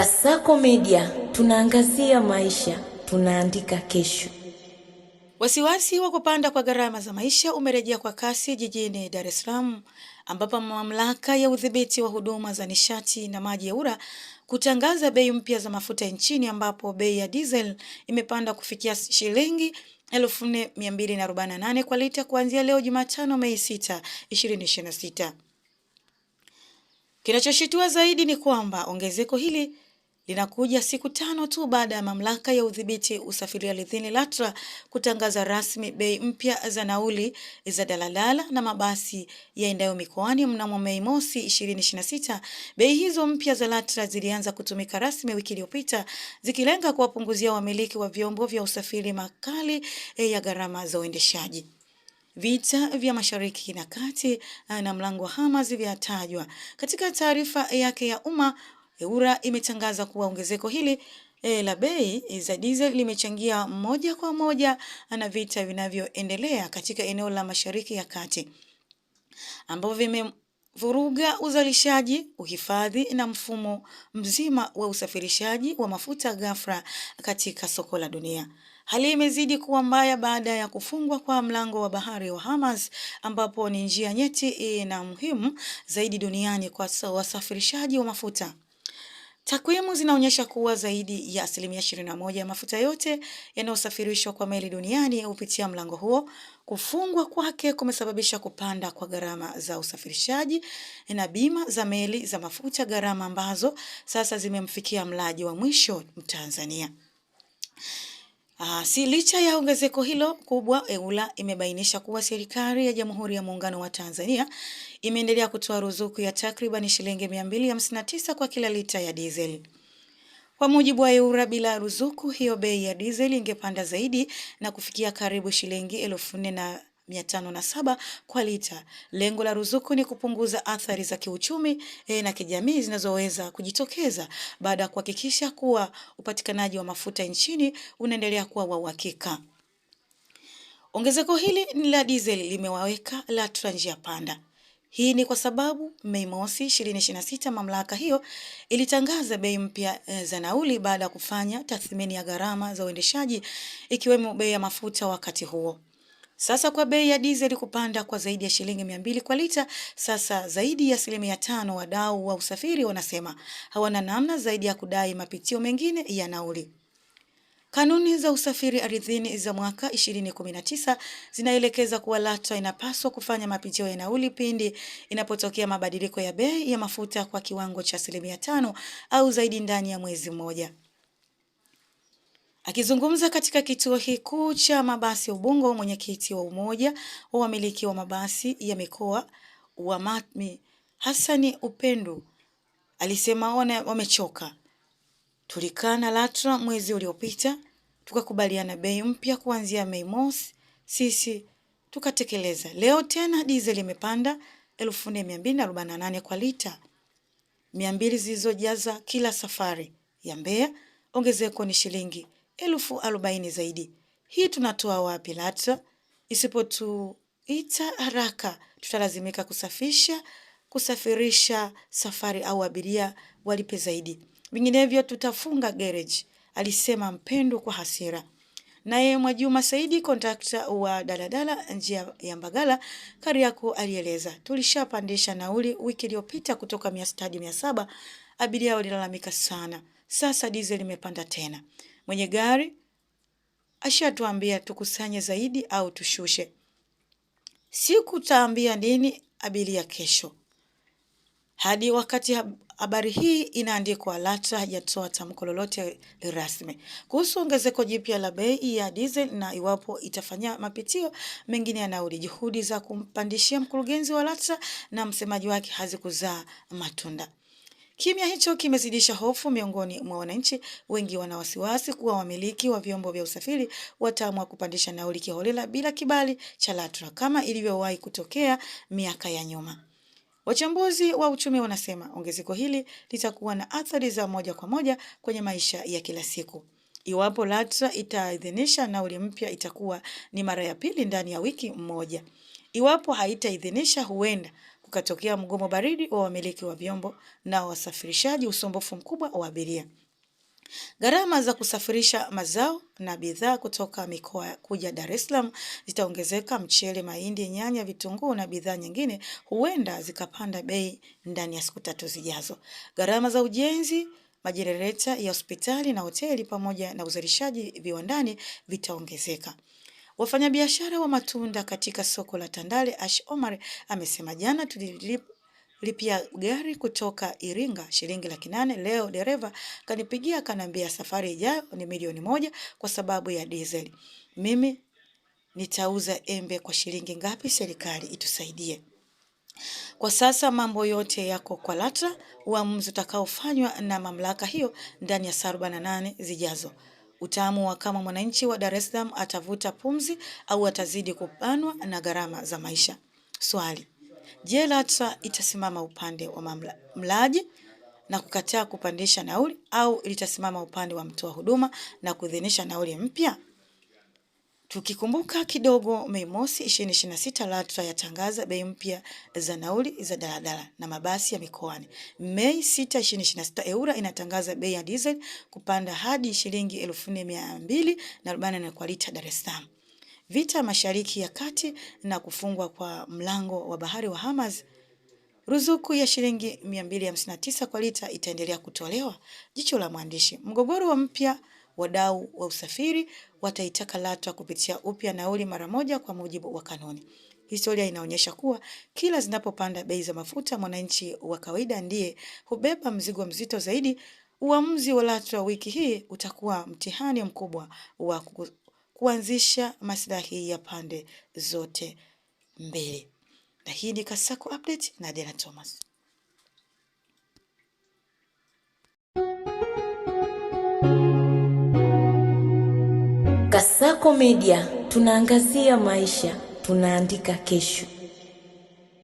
Kasako Media, tunaangazia maisha, tunaandika kesho. Wasiwasi wa kupanda kwa gharama za maisha umerejea kwa kasi jijini Dar es Salaam, ambapo mamlaka ya udhibiti wa huduma za nishati na maji EWURA kutangaza bei mpya za mafuta nchini, ambapo bei ya diesel imepanda kufikia shilingi 4248 kwa lita kuanzia leo Jumatano Mei 6, 2026. Kinachoshitua zaidi ni kwamba ongezeko hili linakuja siku 5 tu baada ya mamlaka ya udhibiti usafiri ardhini LATRA kutangaza rasmi bei mpya za nauli za daladala na mabasi yaendayo mikoani mnamo Mei Mosi 2026. Bei hizo mpya za LATRA zilianza kutumika rasmi wiki iliyopita, zikilenga kuwapunguzia wamiliki wa vyombo vya usafiri makali ya gharama za uendeshaji. Vita vya Mashariki na Kati na mlango wa Hamas vyatajwa. Katika taarifa yake ya umma, EWURA imetangaza kuwa ongezeko hili la bei za diesel limechangia moja kwa moja na vita vinavyoendelea katika eneo la Mashariki ya Kati, ambavyo vimevuruga uzalishaji, uhifadhi na mfumo mzima wa usafirishaji wa mafuta ghafla katika soko la dunia. Hali imezidi kuwa mbaya baada ya kufungwa kwa mlango wa bahari wa Hamas, ambapo ni njia nyeti na muhimu zaidi duniani kwa wasafirishaji wa mafuta. Takwimu zinaonyesha kuwa zaidi ya 21% ya mafuta yote yanayosafirishwa kwa meli duniani hupitia mlango huo. Kufungwa kwake kumesababisha kupanda kwa gharama za usafirishaji na bima za meli za mafuta, gharama ambazo sasa zimemfikia mlaji wa mwisho Mtanzania. Si licha ya ongezeko hilo kubwa, EWURA imebainisha kuwa serikali ya Jamhuri ya Muungano wa Tanzania imeendelea kutoa ruzuku ya takriban shilingi 259 kwa kila lita ya diesel. Kwa mujibu wa EWURA, bila ruzuku hiyo bei ya diesel ingepanda zaidi na kufikia karibu shilingi 4507 kwa lita. Lengo la ruzuku ni kupunguza athari za kiuchumi na kijamii zinazoweza kujitokeza baada ya kuhakikisha kuwa upatikanaji wa mafuta nchini unaendelea kuwa wa uhakika. Ongezeko hili la diesel limewaweka LATRA njia panda. Hii ni kwa sababu Mei Mosi 2026 mamlaka hiyo ilitangaza bei mpya za nauli baada ya kufanya tathmini ya gharama za uendeshaji, ikiwemo bei ya mafuta wakati huo. Sasa kwa bei ya diesel kupanda kwa zaidi ya shilingi 200 kwa lita, sasa zaidi ya 5%, wadau wa usafiri wanasema hawana namna zaidi ya kudai mapitio mengine ya nauli. Kanuni za usafiri ardhini za mwaka 2019 zinaelekeza kuwa LATRA inapaswa kufanya mapitio ya nauli pindi inapotokea mabadiliko ya bei ya mafuta kwa kiwango cha 5% au zaidi ndani ya mwezi mmoja. Akizungumza katika kituo kikuu cha mabasi Ubungo, mwenyekiti wa umoja wa wamiliki wa mabasi ya mikoa wa MATMI Hassani Upendo alisema wamechoka. Tulikaa na LATRA mwezi uliopita tukakubaliana bei mpya kuanzia Mei Mosi, sisi tukatekeleza. Leo tena diesel imepanda 4248 kwa lita, 200 zilizojaza kila safari ya Mbeya. Ongezeko ni shilingi 40,000 zaidi. Hii tunatoa wapi LATRA? Isipotuita haraka tutalazimika kusafirisha safari au abiria walipe zaidi, vinginevyo tutafunga garage, alisema Mpendo kwa hasira. Naye Mwajuma Saidi, kondakta wa daladala njia ya Mbagala Kariakoo, alieleza, tulishapandisha nauli wiki iliyopita kutoka 600 hadi 700. Abiria walilalamika sana. Sasa diesel imepanda tena. Mwenye gari ashatuambia tukusanye zaidi au tushushe. Sikutaambia nini abiria kesho. Hadi wakati habari hii inaandikwa, LATRA hajatoa tamko lolote rasmi kuhusu ongezeko jipya la bei ya diesel na iwapo itafanya mapitio mengine ya nauli. Juhudi za kumpandishia mkurugenzi wa LATRA na msemaji wake hazikuzaa matunda. Kimya hicho kimezidisha hofu miongoni mwa wananchi. Wengi wana wasiwasi kuwa wamiliki wa vyombo vya usafiri wataamua kupandisha nauli kiholela bila kibali cha LATRA kama ilivyowahi kutokea miaka ya nyuma. Wachambuzi wa uchumi wanasema ongezeko hili litakuwa na athari za moja kwa moja kwenye maisha ya kila siku. Iwapo LATRA itaidhinisha nauli mpya, itakuwa ni mara ya pili ndani ya wiki moja. Iwapo haitaidhinisha, huenda kukatokea mgomo baridi wa wamiliki wa vyombo na wasafirishaji, usumbufu mkubwa wa abiria. Gharama za kusafirisha mazao na bidhaa kutoka mikoa kuja Dar es Salaam zitaongezeka. Mchele, mahindi, nyanya, vitunguu na bidhaa nyingine huenda zikapanda bei ndani ya siku 3 zijazo. Gharama za ujenzi, majenereta ya hospitali na hoteli pamoja na uzalishaji viwandani vitaongezeka. Wafanyabiashara wa matunda katika soko la Tandale, Ash Omar amesema, jana tulilipia gari kutoka Iringa shilingi 800,000. Leo dereva kanipigia kanambia safari ijayo ni 1,000,000 kwa sababu ya diesel. Mimi nitauza embe kwa shilingi ngapi? Serikali itusaidie. Kwa sasa mambo yote yako kwa LATRA, uamuzi utakaofanywa na mamlaka hiyo ndani ya saa 48 zijazo. Utaamua kama mwananchi wa Dar es Salaam atavuta pumzi au atazidi kubanwa na gharama za maisha. Swali: je, LATRA itasimama upande wa mlaji na kukataa kupandisha nauli au litasimama upande wa mtoa huduma na kuidhinisha nauli mpya? Tukikumbuka kidogo, Mei Mosi 2026 LATRA yatangaza bei mpya za nauli za daladala na mabasi ya mikoani. Mei 6, 2026 EWURA inatangaza bei ya diesel kupanda hadi shilingi 4,240 kwa lita Dar es Salaam. Vita Mashariki ya Kati na kufungwa kwa mlango wa bahari wa Hormuz. Ruzuku ya shilingi 259 kwa lita itaendelea kutolewa. Jicho la mwandishi. Mgogoro wa mpya, wadau wa usafiri wataitaka LATRA kupitia upya nauli mara moja kwa mujibu wa kanuni. Historia inaonyesha kuwa kila zinapopanda bei za mafuta, mwananchi wa kawaida ndiye hubeba mzigo mzito zaidi. Uamuzi wa LATRA wiki hii utakuwa mtihani mkubwa wa kuanzisha maslahi ya pande zote mbili. Na hii ni Kasako Update na Dena Thomas. Kasako Media, tunaangazia maisha, tunaandika kesho.